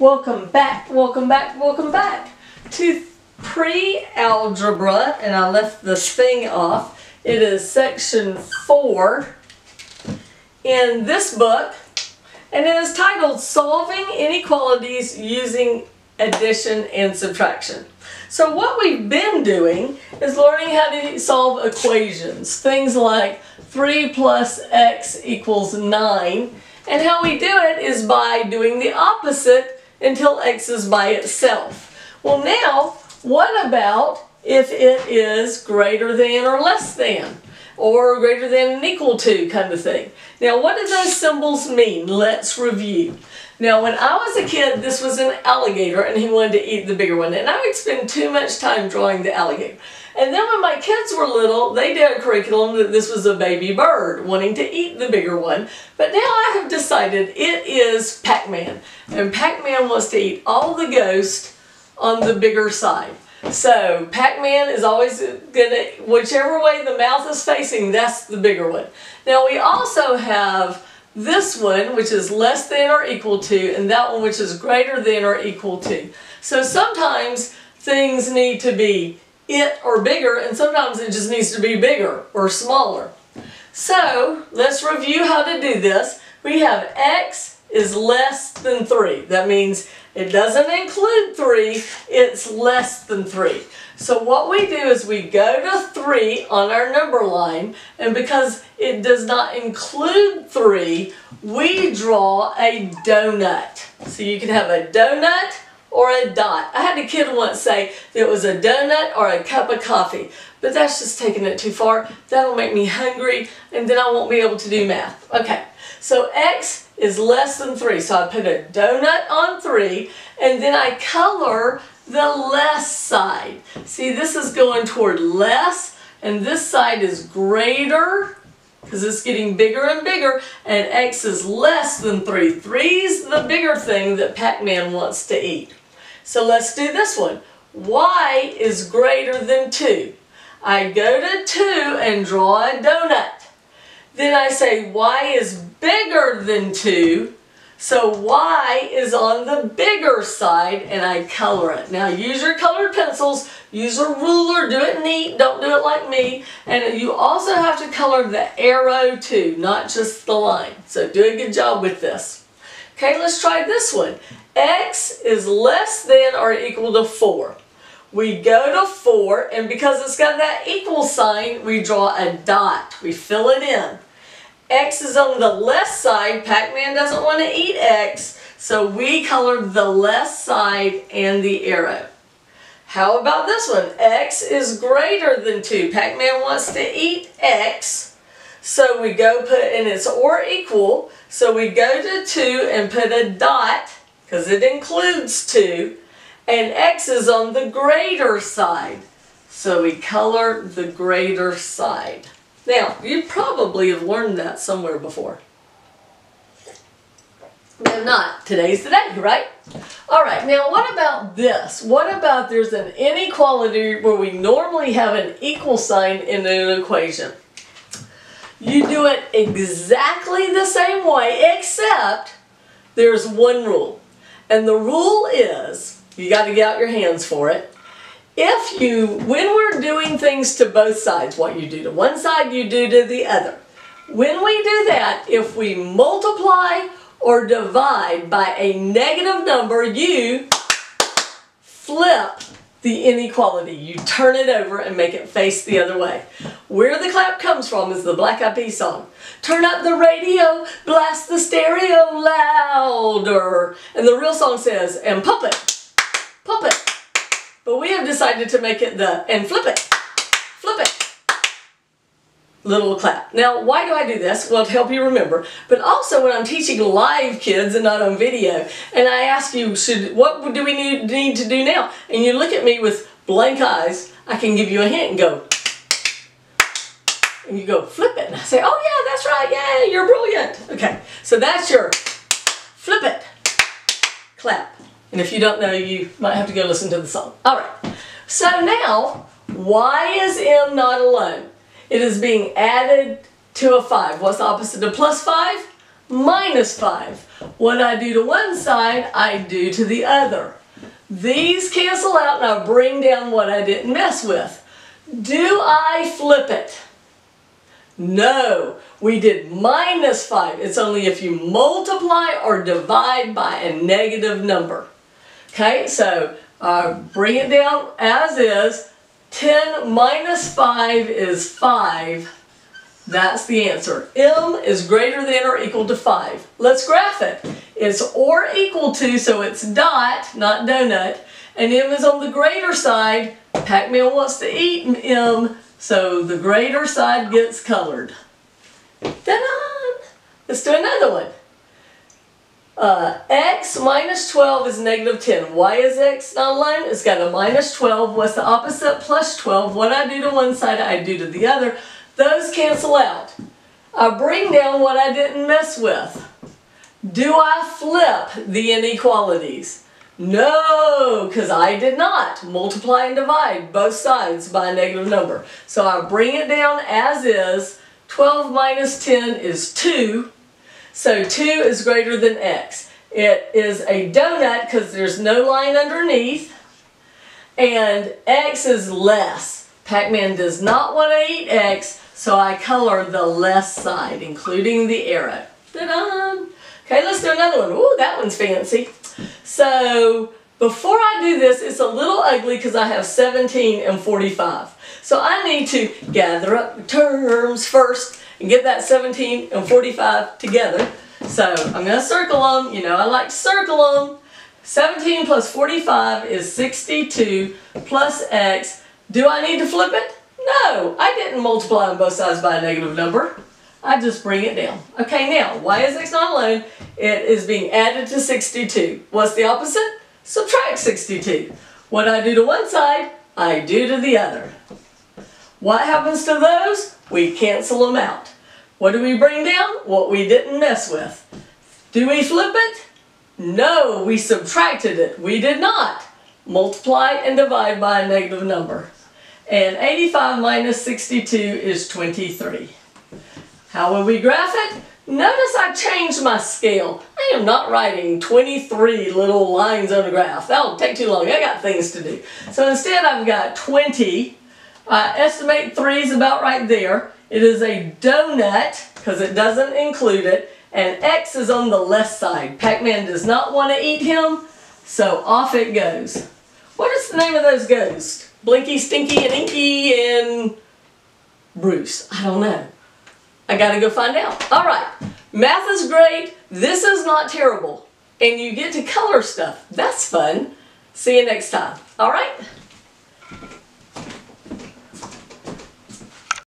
Welcome back to Pre-Algebra, and I left this thing off. It is section 4 in this book, and it is titled Solving Inequalities Using Addition and Subtraction. So what we've been doing is learning how to solve equations, things like 3 plus x equals 9, and how we do it is by doing the opposite until x is by itself. Well, now, what about if it is greater than or less than, or greater than and equal to kind of thing? Now, what do those symbols mean? Let's review. Now, when I was a kid, this was an alligator, and he wanted to eat the bigger one, and I would spend too much time drawing the alligator. And then when my kids were little, they did a curriculum that this was a baby bird wanting to eat the bigger one. But now I have decided it is Pac-Man. And Pac-Man wants to eat all the ghost on the bigger side. So Pac-Man is always gonna, whichever way the mouth is facing, that's the bigger one. Now we also have this one, which is less than or equal to, and that one which is greater than or equal to. So sometimes things need to be it or bigger, and sometimes it just needs to be bigger or smaller. So let's review how to do this. We have x is less than 3. That means it doesn't include 3, it's less than 3. So what we do is we go to 3 on our number line, and because it does not include 3, we draw a donut. So you can have a donut or a dot. I had a kid once say that it was a donut or a cup of coffee, but that's just taking it too far. That'll make me hungry, and then I won't be able to do math. Okay, so x is less than 3, so I put a donut on 3, and then I color the less side. See, this is going toward less, and this side is greater, because it's getting bigger and bigger, and x is less than 3. 3's the bigger thing that Pac-Man wants to eat. So let's do this one. Y is greater than 2. I go to 2 and draw a donut. Then I say y is bigger than 2, so y is on the bigger side, and I color it. Now use your colored pencils, use a ruler, do it neat, don't do it like me. And you also have to color the arrow too, not just the line. So do a good job with this. Okay, let's try this one. X is less than or equal to 4. We go to 4, and because it's got that equal sign, we draw a dot. We fill it in. X is on the less side. Pac-Man doesn't want to eat X, so we colored the less side and the arrow. How about this one? X is greater than 2. Pac-Man wants to eat X, so we go put, and it's or equal, so we go to 2 and put a dot, because it includes 2, and x is on the greater side, so we color the greater side. Now, you probably have learned that somewhere before. If not, today's the day, right? Alright, now what about this? What about there's an inequality where we normally have an equal sign in an equation? You do it exactly the same way, except there's one rule. And the rule is, you got to get out your hands for it. If you, when we're doing things to both sides, what you do to one side, you do to the other. When we do that, if we multiply or divide by a negative number, you flip the inequality. You turn it over and make it face the other way. Where the clap comes from is the Black Eyed Peas song. Turn up the radio, blast the stereo louder. And the real song says, and pump it, pump it. But we have decided to make it the, and flip it, little clap. Now, why do I do this? Well, to help you remember. But also when I'm teaching live kids and not on video, and I ask you, what do we need to do now? And you look at me with blank eyes, I can give you a hint and go, and you go, flip it. And I say, oh yeah, that's right, yeah, you're brilliant. Okay, so that's your flip it, clap. And if you don't know, you might have to go listen to the song. All right, so now, why is m not alone? It is being added to a 5. What's the opposite of plus 5? minus 5. What I do to one side, I do to the other. These cancel out and I bring down what I didn't mess with. Do I flip it? No, we did minus 5. It's only if you multiply or divide by a negative number. Okay, so bring it down as is. 10 minus 5 is 5. That's the answer. M is greater than or equal to 5. Let's graph it. It's or equal to, so it's dot, not donut. And M is on the greater side. Pac-Man wants to eat M, so the greater side gets colored. Ta-da! Let's do another one. X minus 12 is negative 10. Why is X not alone? It's got a minus 12. What's the opposite? Plus 12. What I do to one side, I do to the other. Those cancel out. I bring down what I didn't mess with. Do I flip the inequalities? No, because I did not multiply and divide both sides by a negative number. So I bring it down as is. 12 minus 10 is 2. So 2 is greater than X. It is a donut because there's no line underneath. And X is less. Pac-Man does not want to eat X, so I color the less side, including the arrow. Ta-da! Okay, let's do another one. Ooh, that one's fancy. So before I do this, it's a little ugly because I have 17 and 45. So I need to gather up the terms first and get that 17 and 45 together. So I'm going to circle them. You know, I like to circle them. 17 plus 45 is 62 plus X. Do I need to flip it? No, I didn't multiply on both sides by a negative number. I just bring it down. Okay, now, why is X not alone? It is being added to 62. What's the opposite? Subtract 62. What I do to one side, I do to the other. What happens to those? We cancel them out. What do we bring down? What we didn't mess with. Do we flip it? No, we subtracted it. We did not multiply and divide by a negative number. And 85 minus 62 is 23. How will we graph it? Notice I changed my scale. I am not writing 23 little lines on a graph. That'll take too long. I got things to do. So instead I've got 20. I estimate 3 is about right there. It is a donut because it doesn't include it. And X is on the left side. Pac-Man does not want to eat him, so off it goes. What is the name of those ghosts? Blinky, Stinky, and Inky, and Bruce. I don't know. I gotta go find out. Alright, math is great. This is not terrible. And you get to color stuff. That's fun. See you next time. Alright?